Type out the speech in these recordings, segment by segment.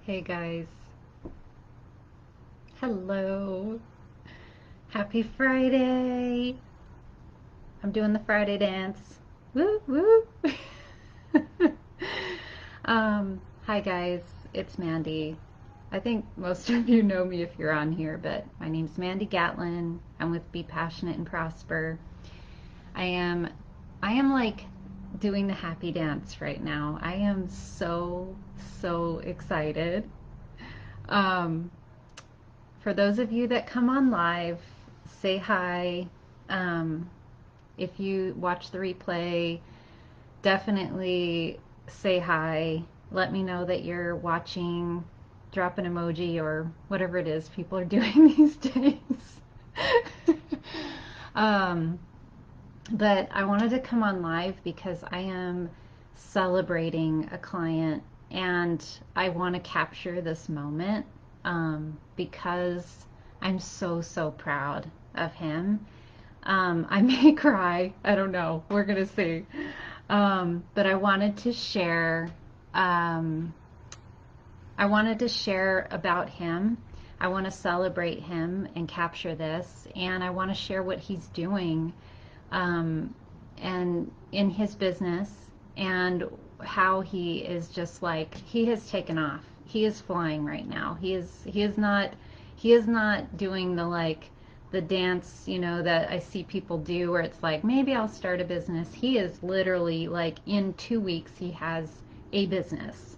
Hey guys, hello. Happy Friday. I'm doing the Friday dance. Woo woo. Hi guys, it's Mandy. I think most of you know me if you're on here, but my name's Mandy Gatlin. I'm with Be Passionate and Prosper. I am I am like doing the happy dance right now. I am so excited. Um For those of you that come on live, say hi. Um, if you watch the replay, definitely say hi. Let me know that you're watching. Drop an emoji or whatever it is people are doing these days. um, but I wanted to come on live because I am celebrating a client and I want to capture this moment because I'm so proud of him. I may cry. I don't know. We're going to see. But um, I wanted to share about him. I want to celebrate him and capture this. And I want to share what he's doing um, and in his business and how he is just like he has taken off. He is flying right now. He is not doing the dance, that I see people do where it's like maybe I'll start a business. He is literally like in 2 weeks he has a business.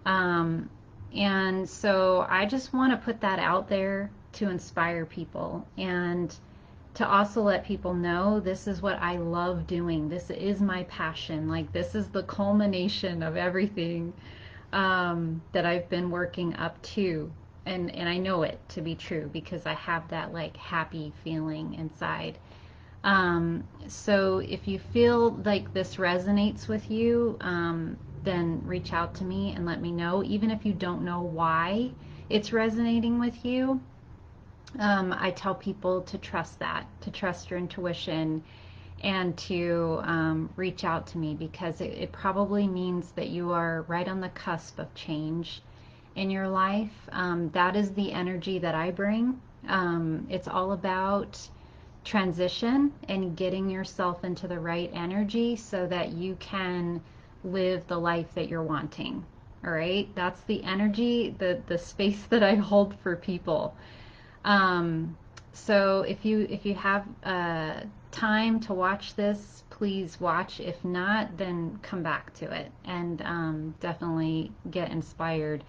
Um, and so I just want to put that out there to inspire people and to also let people know this is what I love doing. This is my passion. Like, this is the culmination of everything that I've been working up to. And I know it to be true because I have that like happy feeling inside. So if you feel like this resonates with you, then reach out to me and let me know, even if you don't know why it's resonating with you. I tell people to trust that, to trust your intuition, and to reach out to me because it probably means that you are right on the cusp of change in your life. That is the energy that I bring. It's all about transition and getting yourself into the right energy so that you can live the life that you're wanting. All right, that's the energy, the space that I hold for people. Um, so if you have time to watch this, please watch. If not, then come back to it and definitely get inspired.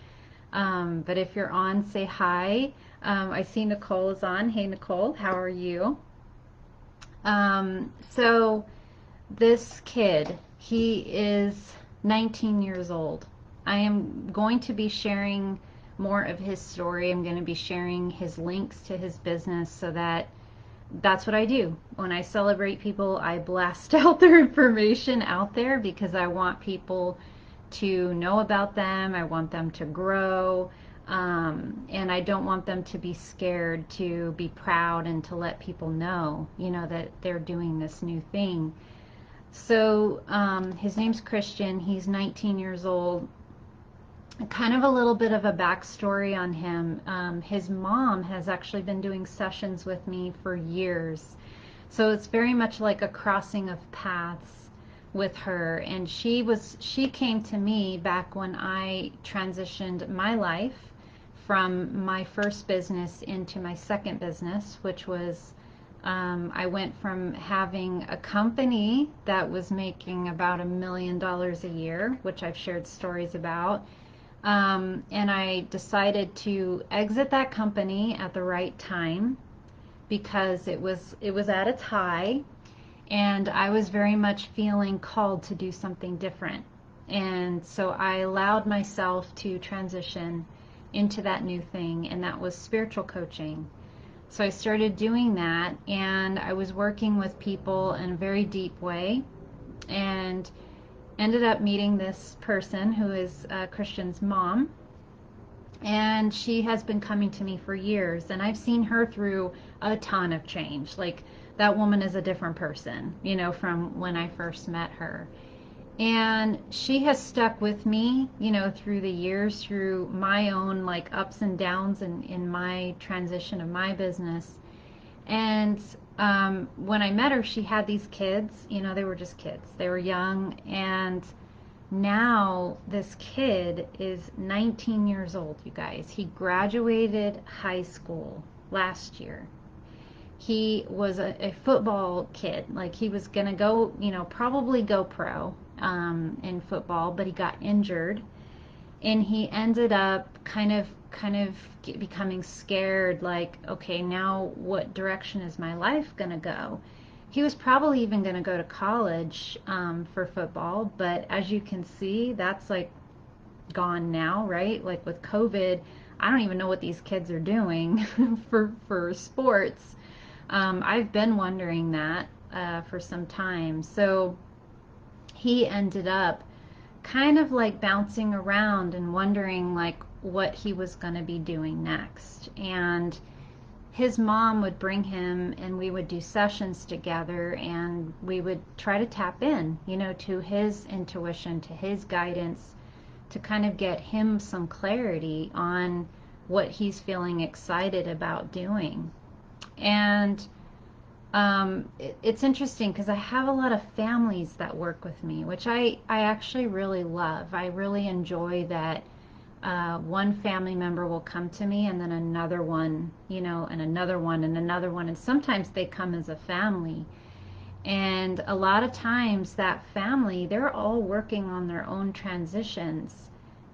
But if you're on, say hi. I see Nicole is on. Hey Nicole, how are you? So this kid, he is 19 years old. I am going to be sharing more of his story. I'm going to be sharing his links to his business so that that's what I do. When I celebrate people, I blast out their information out there because I want people to know about them. I want them to grow. And I don't want them to be scared to be proud and to let people know, that they're doing this new thing. So his name's Christian. He's 19 years old. Kind of a little bit of a backstory on him. His mom has actually been doing sessions with me for years. So it's very much like a crossing of paths with her. And she came to me back when I transitioned my life from my first business into my second business, which was I went from having a company that was making about $1 million a year, which I've shared stories about. And I decided to exit that company at the right time because it was at its high, and I was very much feeling called to do something different. And so I allowed myself to transition into that new thing, and that was spiritual coaching. So I started doing that, and I was working with people in a very deep way, and ended up meeting this person who is Christian's mom. And she has been coming to me for years, and I've seen her through a ton of change. Like, that woman is a different person, from when I first met her. And she has stuck with me, you know, through the years, through my own like ups and downs in my transition of my business. And when I met her, she had these kids, you know, they were just kids. They were young. And now this kid is 19 years old, you guys. He graduated high school last year. He was a football kid. Like he was going to go, you know, probably go pro in football, but he got injured and he ended up kind of becoming scared, like, okay, now what direction is my life going to go? He was probably even going to go to college for football, but as you can see, that's like gone now, right? Like with COVID, I don't even know what these kids are doing for sports. I've been wondering that for some time. So he ended up kind of like bouncing around and wondering like what he was going to be doing next. And his mom would bring him and we would do sessions together and we would try to tap in, you know, to his intuition, to his guidance, to kind of get him some clarity on what he's feeling excited about doing. And it's interesting because I have a lot of families that work with me, which I actually really love. I really enjoy that one family member will come to me and then another one, you know, and another one and another one. And sometimes they come as a family. And a lot of times that family, they're all working on their own transitions.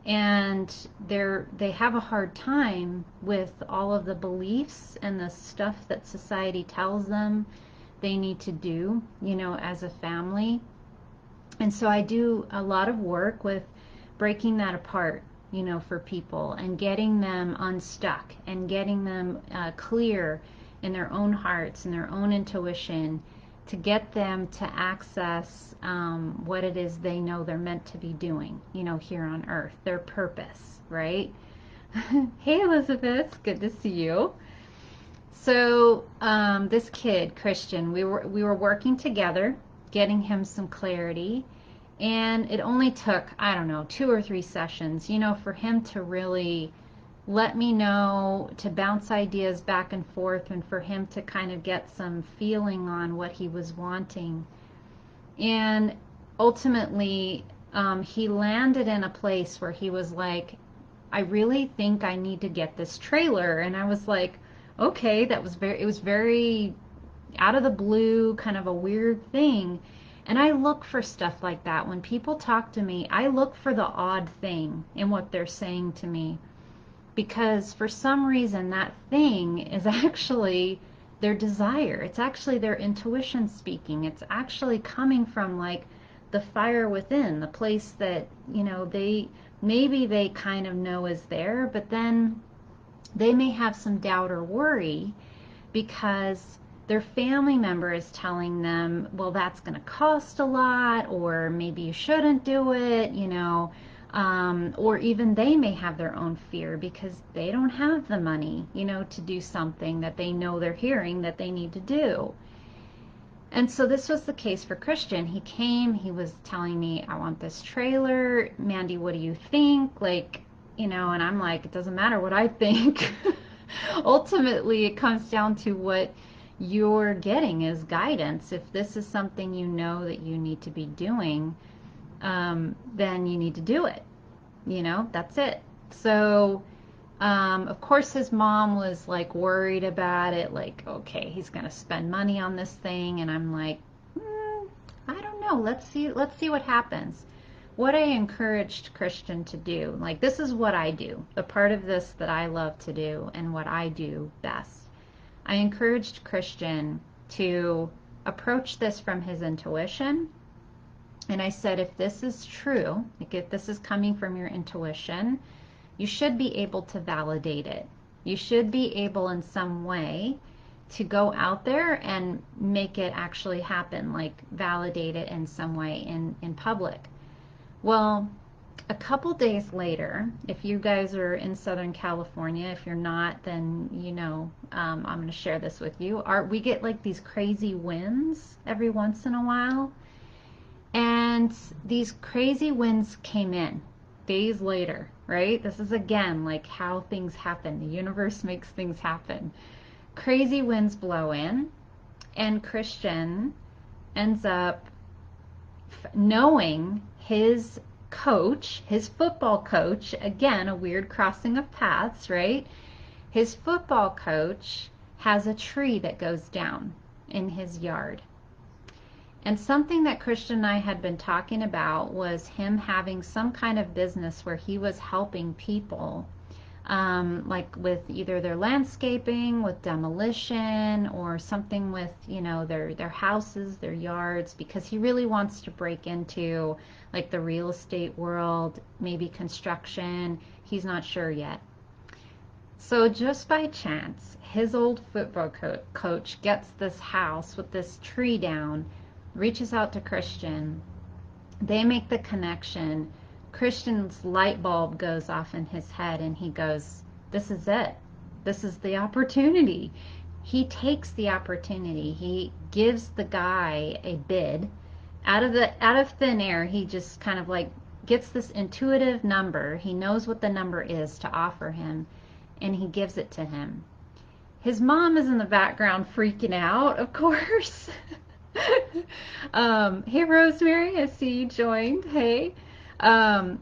And they have a hard time with all of the beliefs and the stuff that society tells them they need to do, you know, as a family. And so I do a lot of work with breaking that apart, you know, for people and getting them unstuck and getting them clear in their own hearts and their own intuition to get them to access what it is they know they're meant to be doing, you know, here on earth, their purpose, right? Hey, Elizabeth, good to see you. So this kid, Christian, we were working together, getting him some clarity, and it only took, I don't know, 2 or 3 sessions, you know, for him to really let me know, to bounce ideas back and forth, and for him to kind of get some feeling on what he was wanting. And ultimately, he landed in a place where he was like, I really think I need to get this trailer. And I was like, okay, it was very out of the blue, kind of a weird thing. And I look for stuff like that. When people talk to me, I look for the odd thing in what they're saying to me. Because for some reason, that thing is actually their desire. It's actually their intuition speaking. It's actually coming from like the fire within, the place that, you know, maybe they kind of know is there, but then they may have some doubt or worry because their family member is telling them, well, that's going to cost a lot, or maybe you shouldn't do it, you know, or even they may have their own fear because they don't have the money, you know, to do something that they know they're hearing that they need to do. And so this was the case for Christian. He came, he was telling me, I want this trailer. Mandy, what do you think? Like, you know, and I'm like, it doesn't matter what I think. Ultimately, it comes down to what you're getting as guidance. If this is something you know that you need to be doing, then you need to do it. You know, that's it. So, of course, his mom was like worried about it, like, okay, he's gonna spend money on this thing, and I'm like, I don't know. Let's see what happens. What I encouraged Christian to do, like this is what I do, the part of this that I love to do and what I do best. I encouraged Christian to approach this from his intuition. And I said, if this is true, like if this is coming from your intuition, you should be able to validate it. You should be able in some way to go out there and make it actually happen, like validate it in some way in public. Well, a couple days later, if you guys are in Southern California, if you're not, then you know, I'm going to share this with you. We get like these crazy winds every once in a while. And these crazy winds came in days later, right? This is again like how things happen. The universe makes things happen. Crazy winds blow in, and Christian ends up knowing his coach, his football coach, again, a weird crossing of paths, right? His football coach has a tree that goes down in his yard. And something that Christian and I had been talking about was him having some kind of business where he was helping people, like with either their landscaping, with demolition, or something with, their houses, their yards, because he really wants to break into like the real estate world, maybe construction. He's not sure yet. So just by chance, his old football coach gets this house with this tree down, reaches out to Christian. They make the connection. Christian's light bulb goes off in his head and he goes, this is it. This is the opportunity. He takes the opportunity. He gives the guy a bid. Out of thin air, he just kind of like gets this intuitive number. He knows what the number is to offer him, and he gives it to him. His mom is in the background freaking out, of course. Hey, Rosemary, I see you joined. Hey.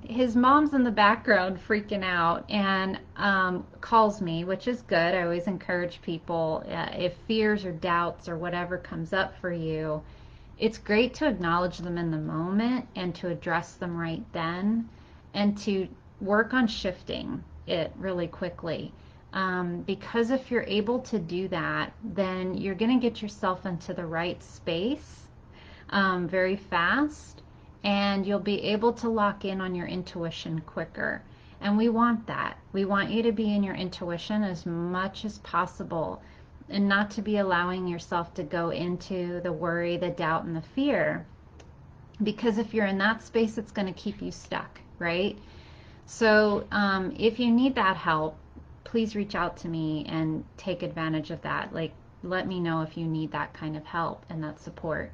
His mom's in the background freaking out and calls me, which is good. I always encourage people, if fears or doubts or whatever comes up for you, it's great to acknowledge them in the moment and to address them right then and to work on shifting it really quickly. Because if you're able to do that, then you're going to get yourself into the right space very fast, and you'll be able to lock in on your intuition quicker. And we want that. We want you to be in your intuition as much as possible and not to be allowing yourself to go into the worry, the doubt, and the fear. Because if you're in that space, it's going to keep you stuck, right? So if you need that help, please reach out to me and take advantage of that. Like, let me know if you need that kind of help and that support.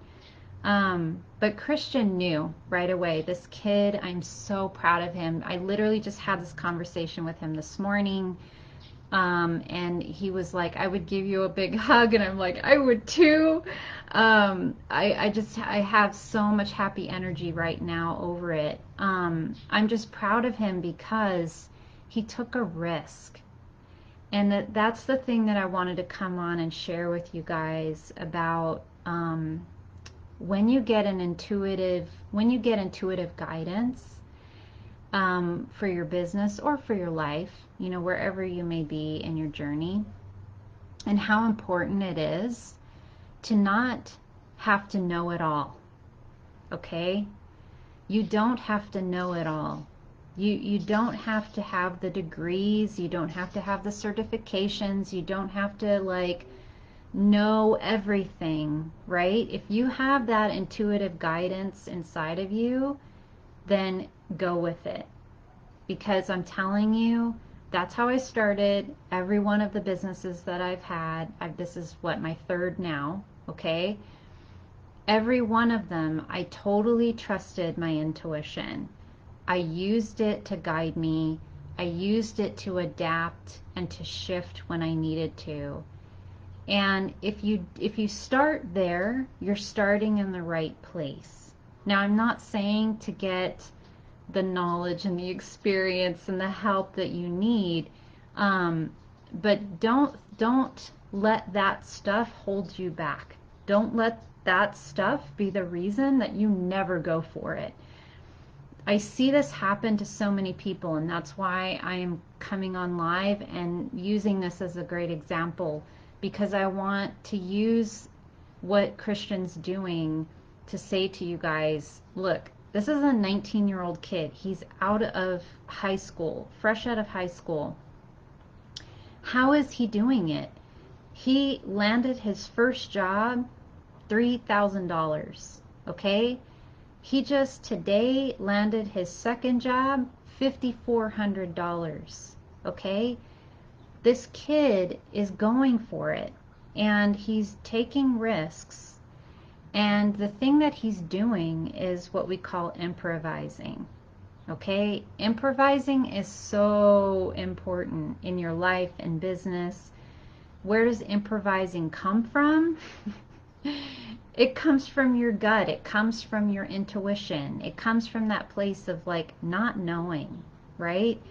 But Christian knew right away. This kid, I'm so proud of him. I literally just had this conversation with him this morning. And he was like, I would give you a big hug. And I'm like, I would too. I have so much happy energy right now over it. I'm just proud of him because he took a risk. And that's the thing that I wanted to come on and share with you guys about, when you get intuitive guidance, for your business or for your life, wherever you may be in your journey, and how important it is to not have to know it all. Okay? You don't have to know it all. You don't have to have the degrees, you don't have to have the certifications, you don't have to know everything, right? If you have that intuitive guidance inside of you, then go with it. Because I'm telling you, that's how I started every one of the businesses that I've had. This is my third now, okay? Every one of them, I totally trusted my intuition. I used it to guide me. I used it to adapt and to shift when I needed to. And if you start there, you're starting in the right place. Now, I'm not saying to get the knowledge and the experience and the help that you need, but don't let that stuff hold you back. Don't let that stuff be the reason that you never go for it. I see this happen to so many people, and that's why I am coming on live and using this as a great example, because I want to use what Christian's doing to say to you guys, look, this is a 19-year-old kid. He's out of high school, fresh out of high school. How is he doing it? He landed his first job, $3,000, okay? He just today landed his second job, $5,400, okay? This kid is going for it, and he's taking risks, And the thing that he's doing is what we call improvising. Okay? Improvising is so important in your life and business. Where does improvising come from? It comes from your gut. It comes from your intuition. It comes from that place of like not knowing, right?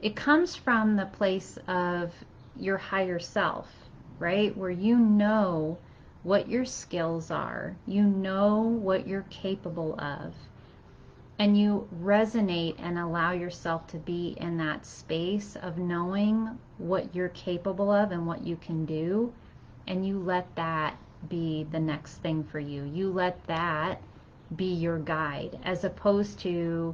It comes from the place of your higher self, right? Where you know what your skills are, you know what you're capable of, and you resonate and allow yourself to be in that space of knowing what you're capable of and what you can do, and you let that be the next thing for you. You let that be your guide, as opposed to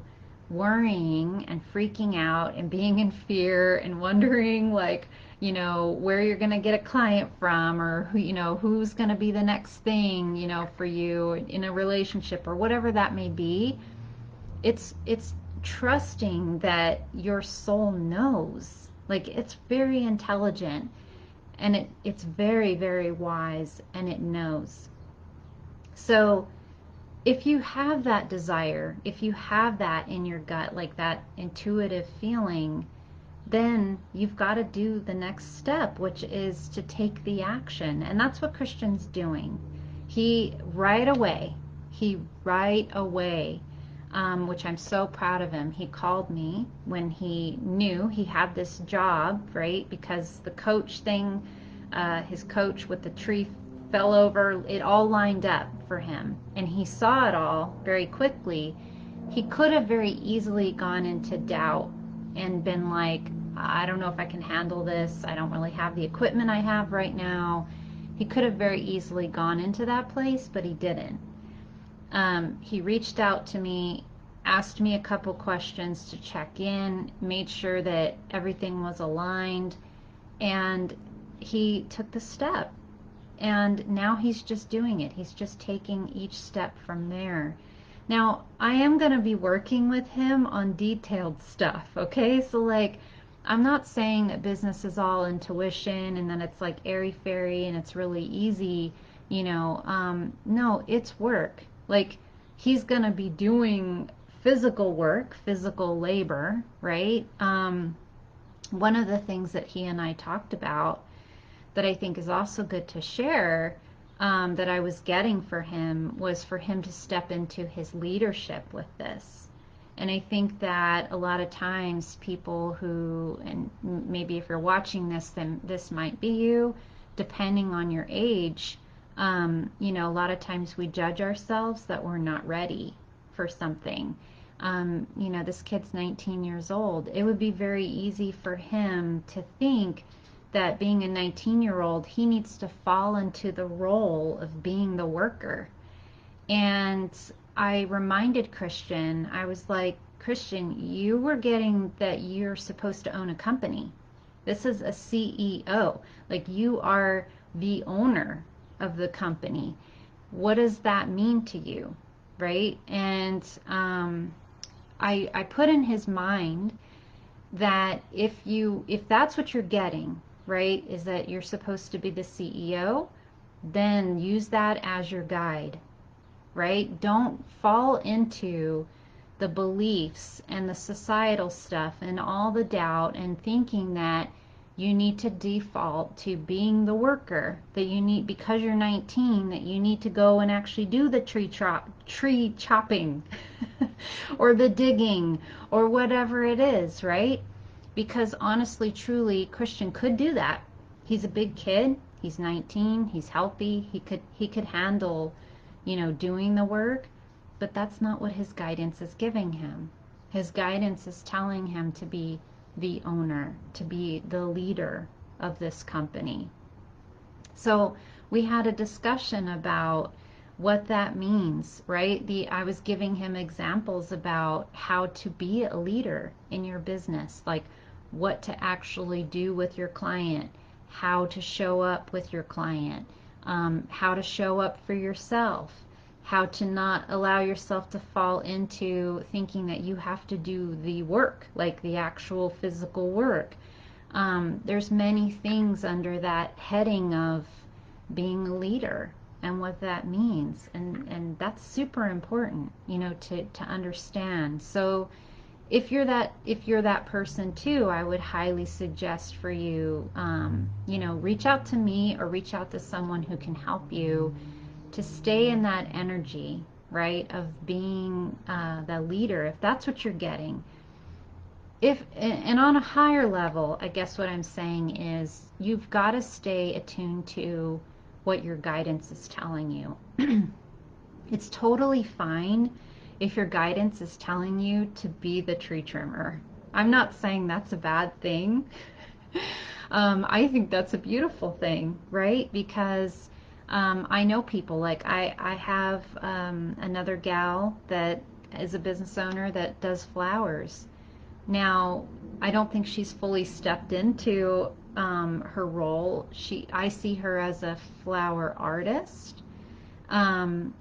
worrying and freaking out and being in fear and wondering like, where you're going to get a client from, or who, who's going to be the next thing, for you in a relationship or whatever that may be. It's trusting that your soul knows. Like, it's very intelligent, and it's very, very wise, and it knows. So if you have that desire, if you have that in your gut, like that intuitive feeling, then you've got to do the next step, which is to take the action. And that's what Christian's doing. He right away, which I'm so proud of him. He called me when he knew he had this job, right? Because the coach thing, his coach with the tree fell over, it all lined up for him. And he saw it all very quickly. He could have very easily gone into doubt and been like, I don't know if I can handle this. I don't really have the equipment I have right now. He could have very easily gone into that place, but he didn't. He reached out to me, asked me a couple questions to check in, made sure that everything was aligned, and he took the step. And now he's just doing it. He's just taking each step from there. Now, I am going to be working with him on detailed stuff, okay? So, like, I'm not saying that business is all intuition and then it's like airy-fairy and it's really easy, no, it's work. Like, he's going to be doing physical work, physical labor, right? One of the things that he and I talked about that I think is also good to share, that I was getting for him, was for him to step into his leadership with this. And I think that a lot of times people who, and maybe if you're watching this, then this might be you, depending on your age, a lot of times we judge ourselves that we're not ready for something. This kid's 19 years old. It would be very easy for him to think that being a 19-year-old, he needs to fall into the role of being the worker. And I reminded Christian, I was like, Christian, you were getting that you're supposed to own a company. This is a CEO. Like, you are the owner of the company. What does that mean to you? Right? And I put in his mind that if that's what you're getting, right, is that you're supposed to be the CEO, then use that as your guide, right? Don't fall into the beliefs and the societal stuff and all the doubt and thinking that you need to default to being the worker, that you need, because you're 19, that you need to go and actually do the tree chopping or the digging or whatever it is, right? Because honestly, truly, Christian could do that. He's a big kid. He's 19. He's healthy. He could handle, doing the work. But that's not what his guidance is giving him. His guidance is telling him to be the owner, to be the leader of this company. So we had a discussion about what that means, right? I was giving him examples about how to be a leader in your business, like what to actually do with your client, how to show up with your client, how to show up for yourself, how to not allow yourself to fall into thinking that you have to do the work, like the actual physical work. There's many things under that heading of being a leader. and what that means. And that's super important, you know, to understand. So if you're that person too, I would highly suggest for you, you know, reach out to me or reach out to someone who can help you to stay in that energy, right, of being the leader, if that's what you're getting. If and on a higher level, I guess what I'm saying is you've got to stay attuned to what your guidance is telling you. It's totally fine if your guidance is telling you to be the tree trimmer. I'm not saying that's a bad thing. I think that's a beautiful thing, right? Because I know people, like I have another gal that is a business owner that does flowers. Now, I don't think she's fully stepped into her role. I see her as a flower artist, and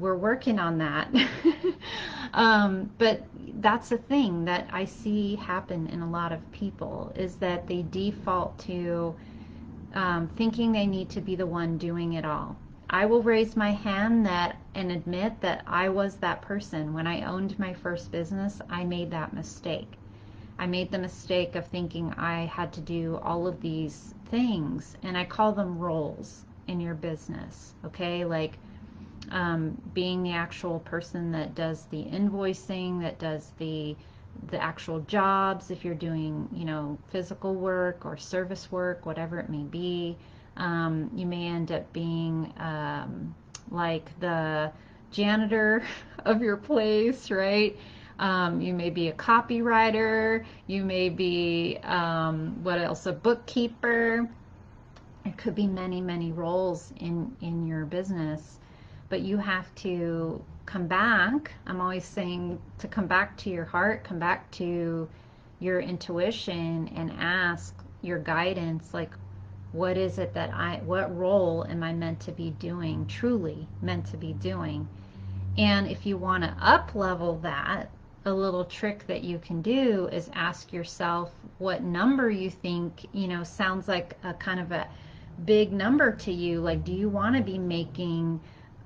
we're working on that. But that's a thing that I see happen in a lot of people, is that they default to thinking they need to be the one doing it all. I will raise my hand that and admit that I was that person. When I owned my first business, I made that mistake. I made the mistake of thinking I had to do all of these things, and I call them roles in your business, okay? Like being the actual person that does the invoicing, that does the actual jobs, if you're doing, you know, physical work or service work, whatever it may be. You may end up being like the janitor of your place, right? You may be a copywriter. You may be, what else? A bookkeeper. It could be many, many roles in your business, but you have to come back. I'm always saying to come back to your heart, come back to your intuition and ask your guidance, like, what is it what role am I meant to be doing, truly meant to be doing? And if you want to up level that, a little trick that you can do is ask yourself what number you think, you know, sounds like a kind of a big number to you. Like, do you want to be making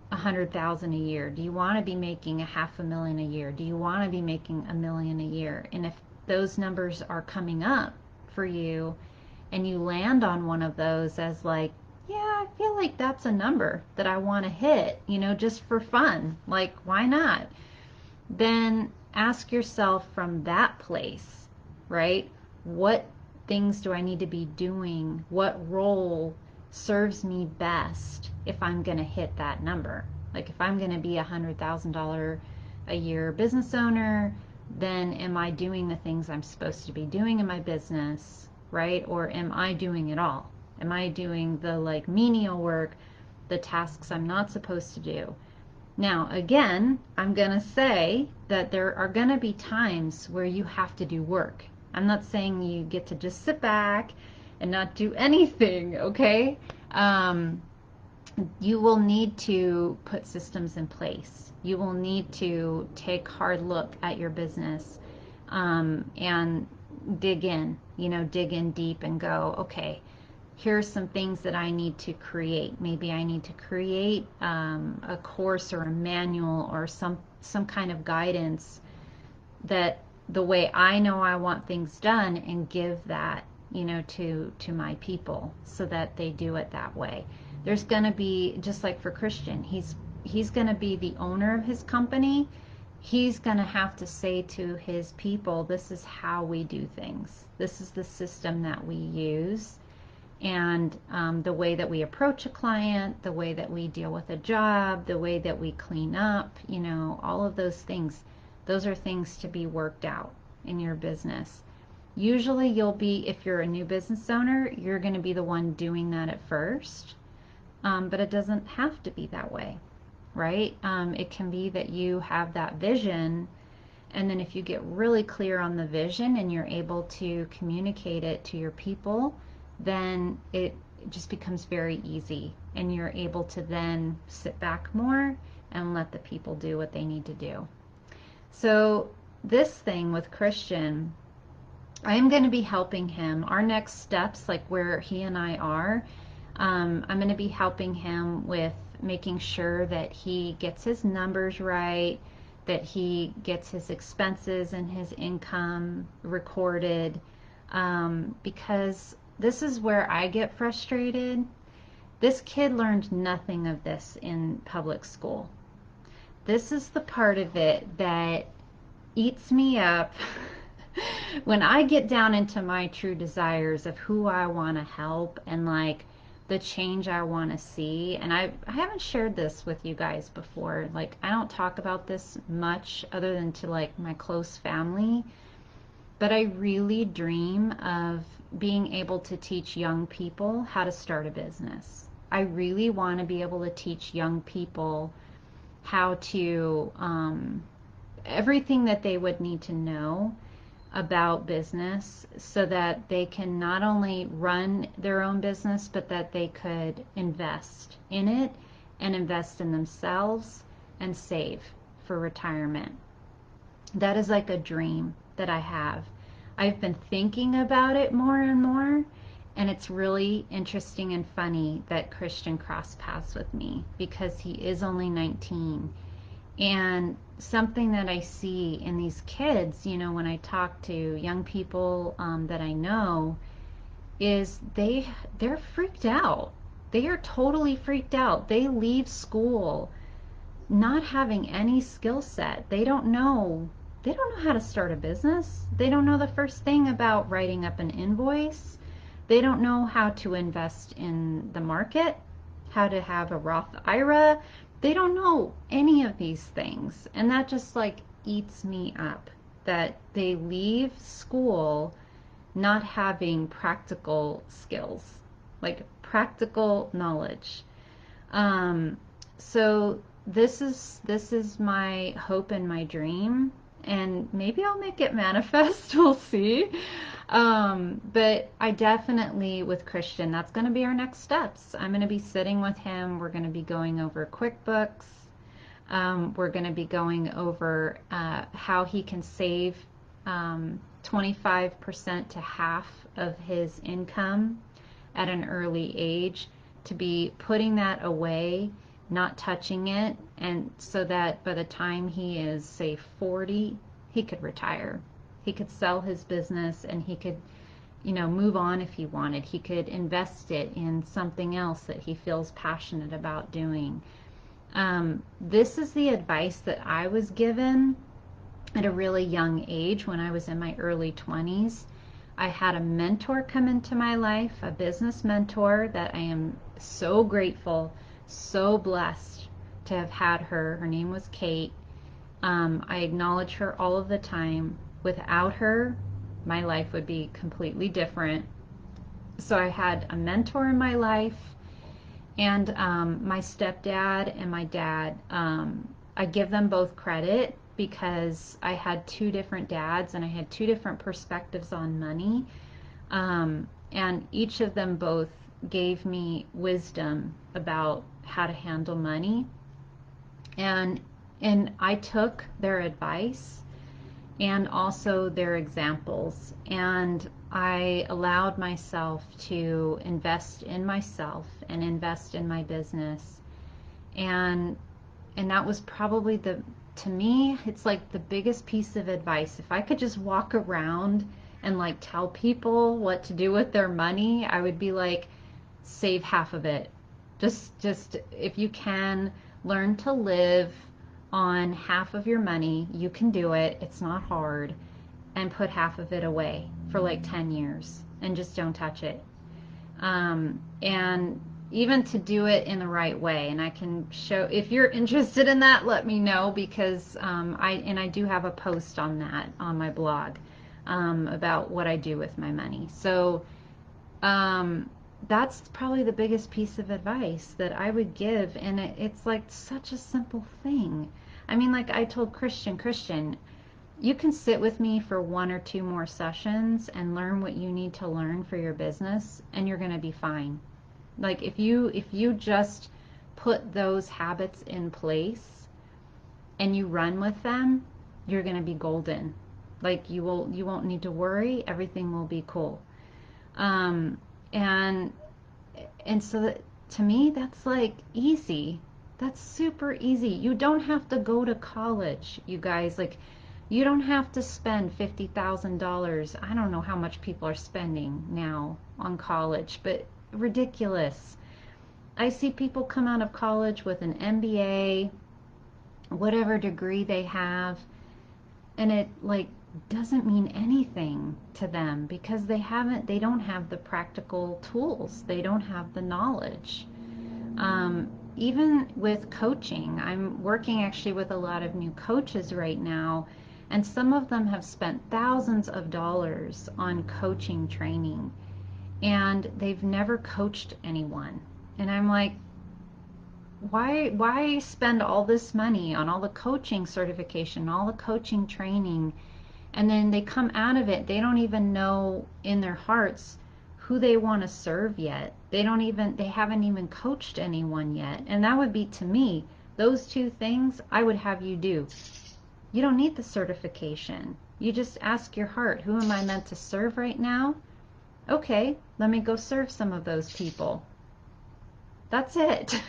100,000 a year? Do you want to be making $500,000 a year? Do you want to be making $1 million a year? And if those numbers are coming up for you and you land on one of those as like, yeah, I feel like that's a number that I want to hit, you know, just for fun, like, why not? Then ask yourself from that place, right? What things do I need to be doing? What role serves me best if I'm going to hit that number? Like, if I'm going to be $100,000 a year business owner, then am I doing the things I'm supposed to be doing in my business, right? Or am I doing it all? Am I doing the like menial work, the tasks I'm not supposed to do? Now, again, I'm going to say that there are going to be times where you have to do work. I'm not saying you get to just sit back and not do anything, okay? You will need to put systems in place. You will need to take a hard look at your business and dig in, you know, dig in deep and go, okay, here's some things that I need to create. Maybe I need to create a course or a manual or some kind of guidance that the way I know I want things done, and give that, you know, to my people so that they do it that way. There's going to be, just like for Christian, he's going to be the owner of his company. He's going to have to say to his people, this is how we do things. This is the system that we use. And the way that we approach a client, the way that we deal with a job, the way that we clean up, you know, all of those things, those are things to be worked out in your business. Usually you'll be, if you're a new business owner, you're going to be the one doing that at first. But it doesn't have to be that way, right? It can be that you have that vision, and then if you get really clear on the vision and you're able to communicate it to your people, then it just becomes very easy, and you're able to then sit back more and let the people do what they need to do. So this thing with Christian, I'm going to be helping him. Our next steps, like where he and I are, I'm going to be helping him with making sure that he gets his numbers right, that he gets his expenses and his income recorded, because this is where I get frustrated. This kid learned nothing of this in public school. This is the part of it that eats me up when I get down into my true desires of who I want to help and like the change I want to see. And I haven't shared this with you guys before. Like, I don't talk about this much other than to like my close family, but I really dream of being able to teach young people how to start a business. I really want to be able to teach young people how to everything that they would need to know about business so that they can not only run their own business, but that they could invest in it and invest in themselves and save for retirement. That is like a dream that I have. I've been thinking about it more and more, and it's really interesting and funny that Christian crossed paths with me because he is only 19. And something that I see in these kids, you know, when I talk to young people that I know, is they're freaked out. They are totally freaked out. They leave school not having any skill set. They don't know how to start a business. They don't know the first thing about writing up an invoice. They don't know how to invest in the market, how to have a Roth IRA. They don't know any of these things. And that just like eats me up that they leave school not having practical skills, like practical knowledge. Um, so this is my hope and my dream, and maybe I'll make it manifest. We'll see. But I definitely, with Christian, that's going to be our next steps. I'm going to be sitting with him. We're going to be going over QuickBooks. We're going to be going over how he can save 25% to half of his income at an early age, to be putting that away, not touching it, and so that by the time he is, say, 40, he could retire. He could sell his business and he could, you know, move on if he wanted. He could invest it in something else that he feels passionate about doing. This is the advice that I was given at a really young age when I was in my early 20s. I had a mentor come into my life, a business mentor that I am so grateful, so blessed to have had her. Her name was Kate. I acknowledge her all of the time. Without her, my life would be completely different. So I had a mentor in my life, and my stepdad and my dad. I give them both credit because I had two different dads and I had two different perspectives on money. And each of them both gave me wisdom about how to handle money. And I took their advice and also their examples, and I allowed myself to invest in myself and invest in my business. And that was probably to me, it's like the biggest piece of advice. If I could just walk around and like tell people what to do with their money, I would be like, save half of it. Just if you can, learn to live on half of your money. You can do it. It's not hard. And put half of it away for like 10 years and just don't touch it. And even to do it in the right way. And I can show, if you're interested in that, let me know, because I do have a post on that on my blog about what I do with my money. So that's probably the biggest piece of advice that I would give. And it's like such a simple thing. I mean, like I told Christian, you can sit with me for one or two more sessions and learn what you need to learn for your business, and you're going to be fine. Like if you just put those habits in place and you run with them, you're going to be golden. Like you won't need to worry. Everything will be cool. And so that, to me, that's like easy. That's super easy. You don't have to go to college, you guys. Like, you don't have to spend $50,000. I don't know how much people are spending now on college, but ridiculous. I see people come out of college with an MBA, whatever degree they have, and it like doesn't mean anything to them because they don't have the practical tools. They don't have the knowledge. Even with coaching, I'm working actually with a lot of new coaches right now, and some of them have spent thousands of dollars on coaching training, and they've never coached anyone. And I'm like, why spend all this money on all the coaching certification, all the coaching training, and then they come out of it, they don't even know in their hearts who they want to serve yet. They haven't even coached anyone yet. And that would be, to me, those two things I would have you do. You don't need the certification. You just ask your heart, who am I meant to serve right now? Okay, let me go serve some of those people. That's it.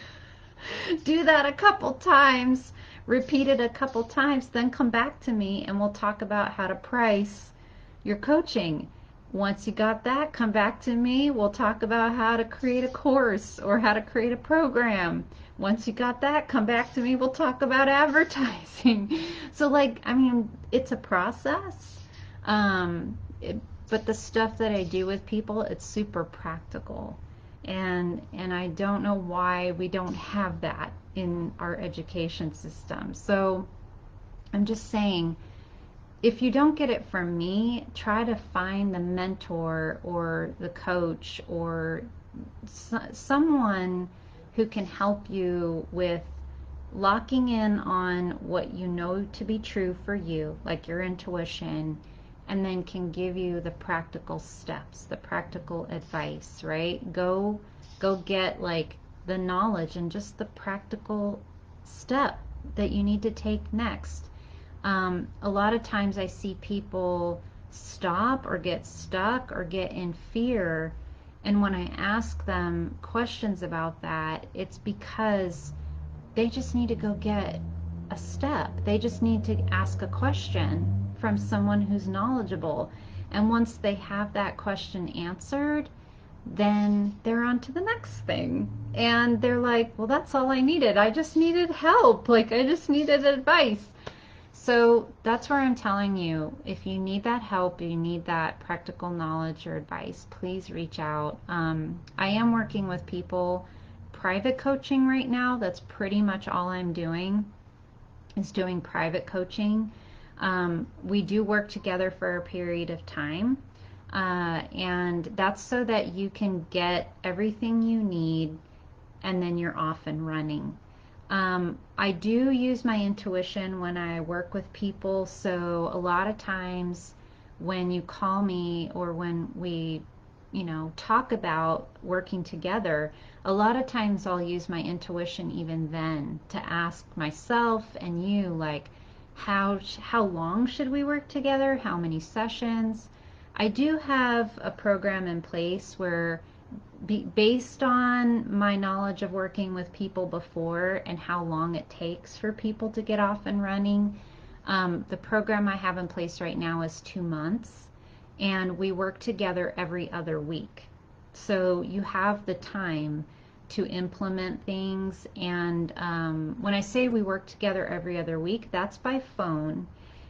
Do that a couple times, repeat it a couple times, then come back to me and we'll talk about how to price your coaching. Once you got that, come back to me. We'll talk about how to create a course or how to create a program. Once you got that, come back to me. We'll talk about advertising. So, like, I mean, it's a process. Um, it, but the stuff that I do with people, it's super practical. And I don't know why we don't have that in our education system. So I'm just saying, if you don't get it from me, try to find the mentor or the coach or someone who can help you with locking in on what you know to be true for you, like your intuition, and then can give you the practical steps, the practical advice, right? Go get like the knowledge and just the practical step that you need to take next. A lot of times I see people stop or get stuck or get in fear. And when I ask them questions about that, it's because they just need to go get a step. They just need to ask a question from someone who's knowledgeable. And once they have that question answered, then they're on to the next thing. And they're like, well, that's all I needed. I just needed help. Like, I just needed advice. So that's where I'm telling you, if you need that help, you need that practical knowledge or advice, please reach out. I am working with people, private coaching right now. That's pretty much all I'm doing, is doing private coaching. We do work together for a period of time, and that's so that you can get everything you need and then you're off and running. I do use my intuition when I work with people, so a lot of times when you call me or when we, talk about working together, a lot of times I'll use my intuition even then to ask myself and you, like, how long should we work together? How many sessions? I do have a program in place where based on my knowledge of working with people before and how long it takes for people to get off and running, the program I have in place right now is 2 months, and we work together every other week. So you have the time to implement things. And when I say we work together every other week, that's by phone.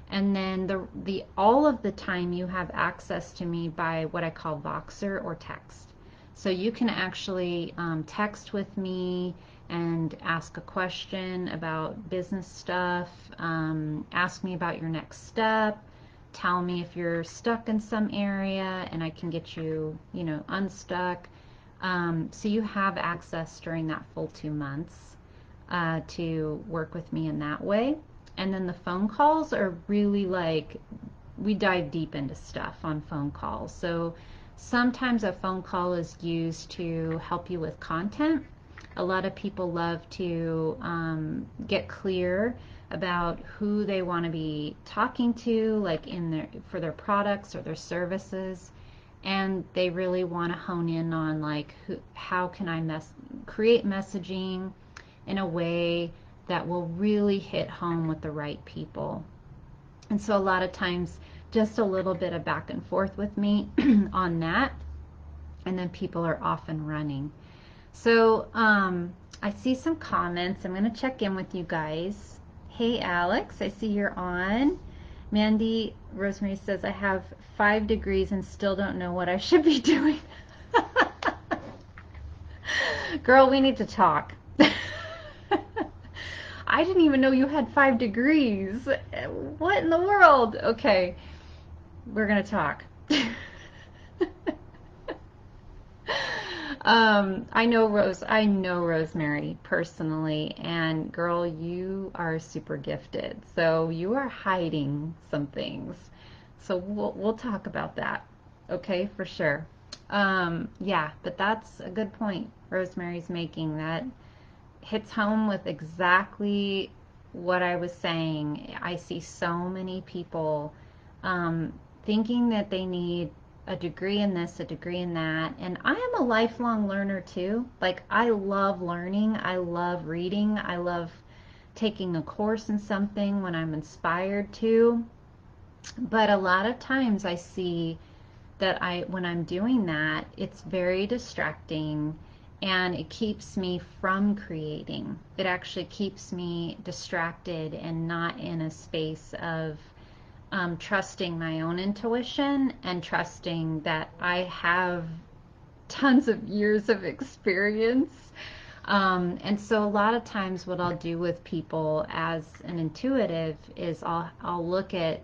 And then the all of the time you have access to me by what I call Voxer or text. So you can actually text with me and ask a question about business stuff, ask me about your next step, tell me if you're stuck in some area and I can get you, unstuck. So you have access during that full 2 months to work with me in that way. And then the phone calls are really like, we dive deep into stuff on phone calls. So sometimes a phone call is used to help you with content. A lot of people love to get clear about who they want to be talking to, like for their products or their services, and they really want to hone in on like how can I create messaging, in a way that will really hit home with the right people. And so a lot of times, just a little bit of back and forth with me on that, and then people are off and running. So I see some comments. I'm going to check in with you guys. Hey, Alex, I see you're on. Mandy Rosemary says, I have 5 degrees and still don't know what I should be doing. Girl, we need to talk. I didn't even know you had 5 degrees. What in the world? Okay, we're going to talk. I know Rosemary personally, and girl, you are super gifted. So you are hiding some things. So we'll talk about that. Okay, for sure. Yeah, but that's a good point Rosemary's making. That hits home with exactly what I was saying. I see so many people thinking that they need a degree in this, a degree in that. And I am a lifelong learner too. Like, I love learning. I love reading. I love taking a course in something when I'm inspired to. But a lot of times I see that when I'm doing that, it's very distracting and it keeps me from creating. It actually keeps me distracted and not in a space of trusting my own intuition and trusting that I have tons of years of experience. And so a lot of times what I'll do with people as an intuitive is I'll look at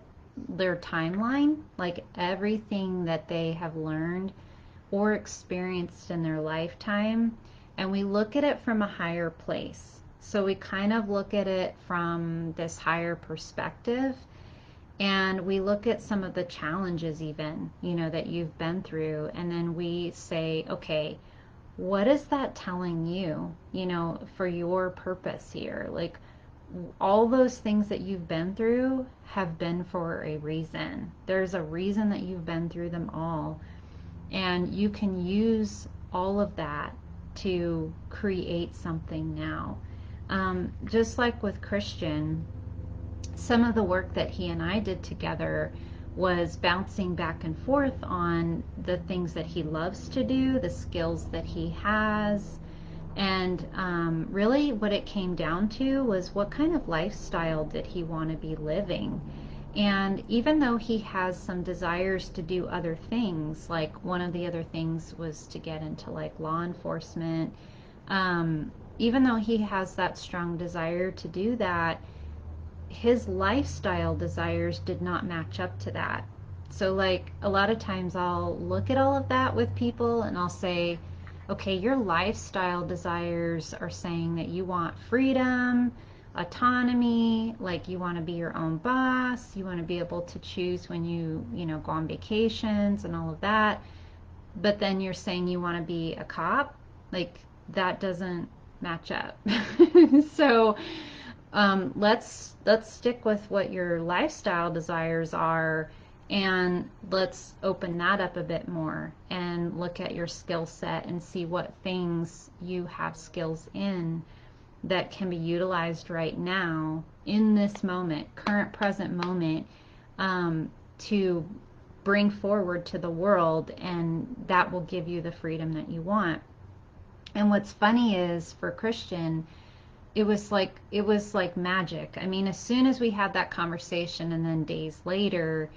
their timeline, like everything that they have learned or experienced in their lifetime, and we look at it from a higher place. So we kind of look at it from this higher perspective, and we look at some of the challenges even, that you've been through, and then we say, okay, what is that telling you, for your purpose here? Like, all those things that you've been through have been for a reason. There's a reason that you've been through them all. And you can use all of that to create something now. Just like with Christian, some of the work that he and I did together was bouncing back and forth on the things that he loves to do, the skills that he has, and really what it came down to was what kind of lifestyle did he want to be living. And even though he has some desires to do other things, like one of the other things was to get into like law enforcement, even though he has that strong desire to do that, his lifestyle desires did not match up to that. So like a lot of times I'll look at all of that with people and I'll say, okay, your lifestyle desires are saying that you want freedom, autonomy, like you want to be your own boss, you want to be able to choose when you go on vacations and all of that. But then you're saying you want to be a cop, like that doesn't match up. So let's stick with what your lifestyle desires are, and let's open that up a bit more and look at your skill set and see what things you have skills in that can be utilized right now in this moment, current present moment, to bring forward to the world, and that will give you the freedom that you want. And what's funny is for Christian, it was like magic. I mean, as soon as we had that conversation, and then days later,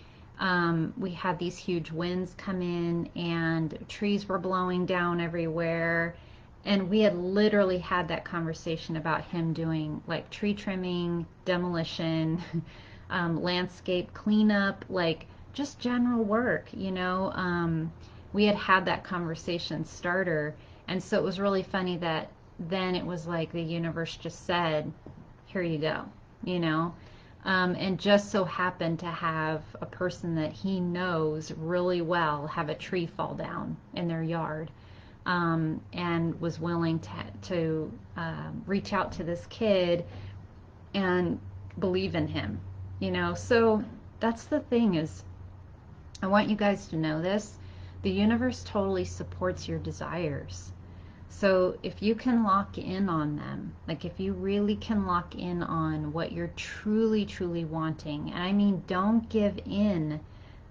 we had these huge winds come in, and trees were blowing down everywhere. And we had literally had that conversation about him doing like tree trimming, demolition, landscape cleanup, like just general work. We had that conversation starter. And so it was really funny that then it was like the universe just said, here you go, and just so happened to have a person that he knows really well have a tree fall down in their yard, and was willing to reach out to this kid and believe in him. So that's the thing is, I want you guys to know this. The universe totally supports your desires. So if you can lock in on them, like if you really can lock in on what you're truly, truly wanting, and I mean, don't give in,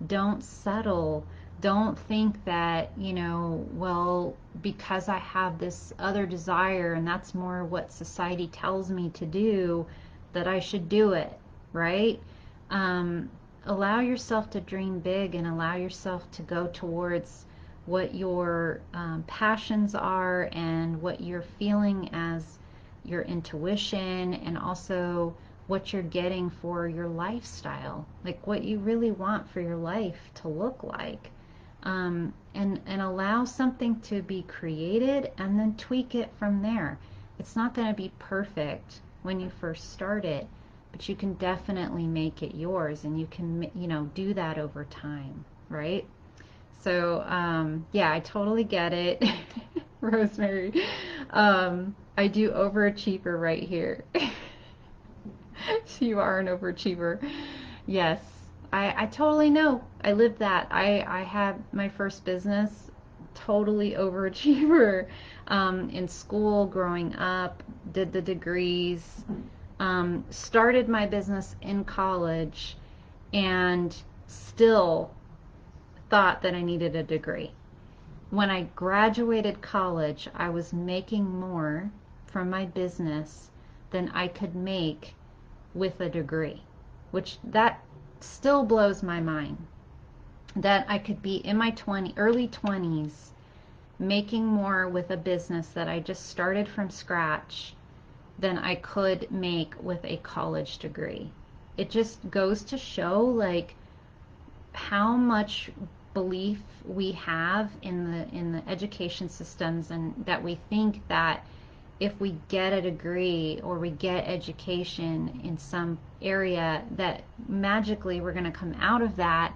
don't settle, don't think that, well, because I have this other desire and that's more what society tells me to do, that I should do it, right? Um, Allow yourself to dream big and allow yourself to go towards what your passions are and what you're feeling as your intuition, and also what you're getting for your lifestyle, like what you really want for your life to look like. And allow something to be created and then tweak it from there. It's not going to be perfect when you first start it, but you can definitely make it yours, and you can, do that over time, right? So, yeah, I totally get it. Rosemary. I do overachiever right here. You are an overachiever. Yes, I totally know. I lived that. I had my first business, totally overachiever. In school, growing up, did the degrees, started my business in college, and still thought that I needed a degree. When I graduated college, I was making more from my business than I could make with a degree, which that still blows my mind. That I could be in my early 20s making more with a business that I just started from scratch than I could make with a college degree. It just goes to show, like, how much belief we have in the education systems, and that we think that if we get a degree or we get education in some area, that magically we're going to come out of that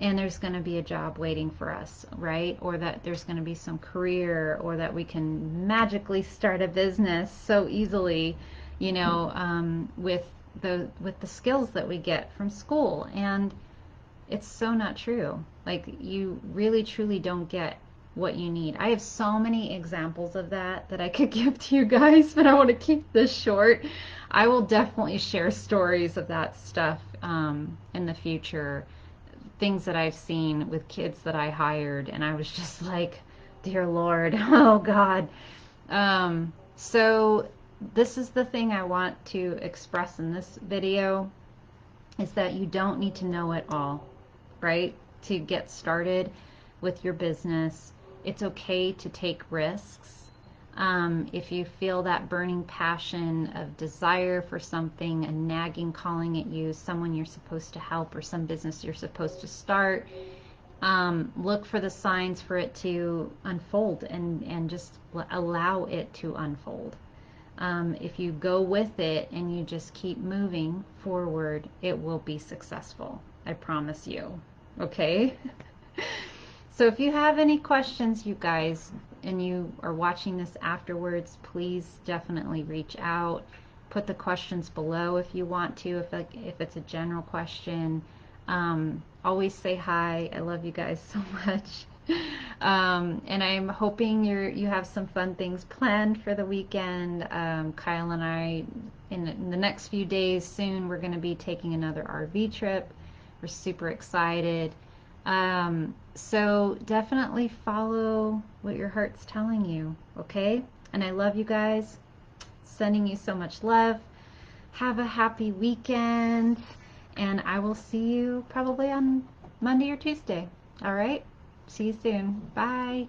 and there's going to be a job waiting for us, right? Or that there's going to be some career, or that we can magically start a business so easily, with the skills that we get from school. And it's so not true. Like, you really truly don't get what you need. I have so many examples of that I could give to you guys, but I want to keep this short. I will definitely share stories of that stuff in the future. Things that I've seen with kids that I hired, and I was just like, dear Lord, oh God. So this is the thing I want to express in this video, is that you don't need to know it all, right? To get started with your business. It's okay to take risks. If you feel that burning passion of desire for something, a nagging calling at you, someone you're supposed to help, or some business you're supposed to start, look for the signs for it to unfold, and just allow it to unfold. If you go with it and you just keep moving forward, it will be successful. I promise you. Okay? So if you have any questions, you guys, and you are watching this afterwards, please definitely reach out. Put the questions below if you want to, if it's a general question. Always say hi. I love you guys so much. And I'm hoping you have some fun things planned for the weekend. Kyle and I, in the next few days soon, we're going to be taking another RV trip. We're super excited. So definitely follow what your heart's telling you, okay? And I love you guys. Sending you so much love. Have a happy weekend, and I will see you probably on Monday or Tuesday. All right? See you soon. Bye.